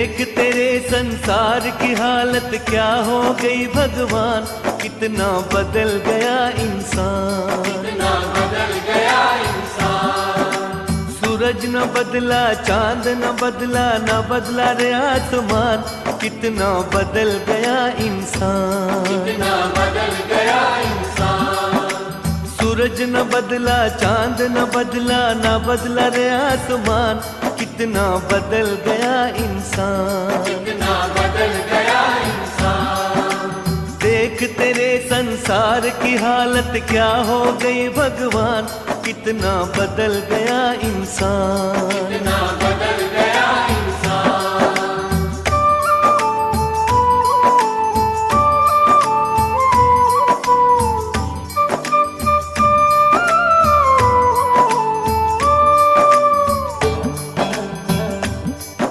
देख तेरे संसार की हालत क्या हो गई भगवान, कितना बदल गया इंसान, कितना बदल गया इंसान। सूरज न बदला, चांद न बदला, न बदला रे आसमान, कितना बदल गया इंसान, कितना बदल गया इंसान। सूरज न बदला, चांद न बदला, न बदला रे आसमान, कितना बदल गया इंसान, कितना बदल गया इंसान। देख तेरे संसार की हालत क्या हो गई भगवान, कितना बदल गया इंसान, कितना